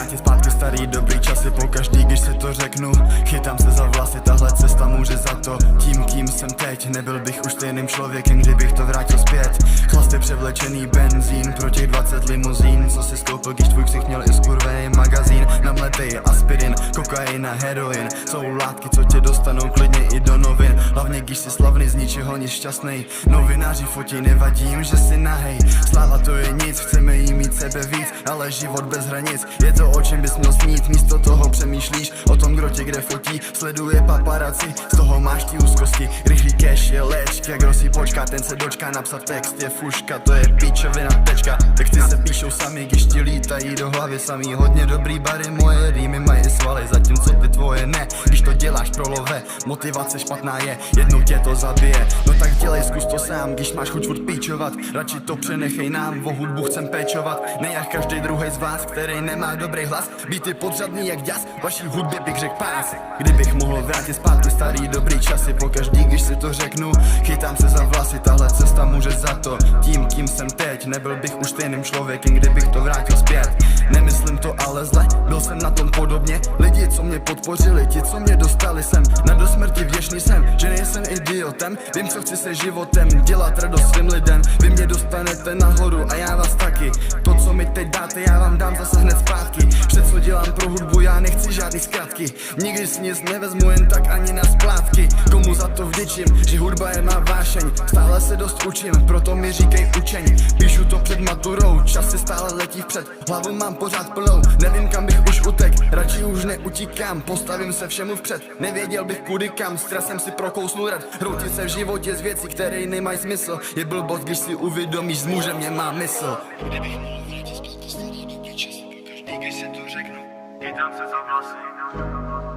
vrátit zpátky starý dobrý časy. Pokaždý, když si to řeknu, chytám se za vlasy. Tahle cesta může za to, tím kým jsem teď. Nebyl bych už stejným člověkem, kdybych to vrátil zpět. Chlasty převlečený benzín pro těch 20 limuzín, co si skoupil, když tvůj ksich měl i skurvený magazín. Namletej aspirin, kokain a heroin jsou látky, co tě dostanou klidně i do novin. Hlavně když jsi slavný, z ničeho nic šťastnej. Novináři fotí, nevadí jim, že jsi nahej. Sláva to je nic, chceme jí mít sebe víc, ale život bez hranic je to, o čem bys měl snít. Místo toho přemýšlíš o tom, kdo tě kde fotí. Sleduje paparazzi, z toho máš ty úzkosti. Rychlý cash je léčka, kdo si počká, ten se dočká. Napsat text je fuška, to je píčovina tečka. Texty se píšou sami, když ti lítají do hlavy samý. Hodně dobrý bary, moje rýmy mají svaly, zatímco ty tvoje ne. Když to děláš pro love, motivace špatná je, jednou tě to zabije. No tak dělej, zkus to sám, když máš chuť furt píčovat. Radši to přenechej nám, o hudbu chcem péčovat. Ne jak každý druhý z vás, který nemá dobrý hlas. Býty podřadný jak ďas, vaší hudbě bych řekl pás. Kdybych mohl vrátit zpátky starý dobrý časy. Pokaždý, když si to řeknu, chytám se za vlasy. Tahle cesta může za to, tím kým jsem teď. Nebyl bych už stejným člověkem, kdybych to vrátil zpět. Nemyslím to ale zle, byl jsem na tom podobně. Lidi, co mě podpořili, ti, co mě dostali sem. Na do smrti vděčný jsem, že nejsem idiotem. Vím, co chci se životem, dělat radost svým lidem. Vy mě dostanete nahoru a já vás taky. To, co mi teď dáte, já vám dám zase hned zpátky. Vše, co dělám pro hudbu, já nechci žádný zkratky. Nikdy si nic nevezmu jen tak ani na splátky. Komu za to vděčím, že hudba je má vášeň. Stále se dost učím, proto mi říkej učeň. Píšu to před maturou, časy stále letí vpřed. Hlavu mám pořád plnou, nevím kam bych už utek. Radši už neutíkám, postavím se všemu vpřed. Nevěděl bych kudy kam, stresem si prokousnu rad. Hroutit se v životě z věcí, které nemají smysl. Je blbost, když si uvědomíš, s mužem nemá mysl. Kdybych mohl vrátit zpátky starý dobrý časy, pokaždý, když si to řeknu, chytám se za vlasy.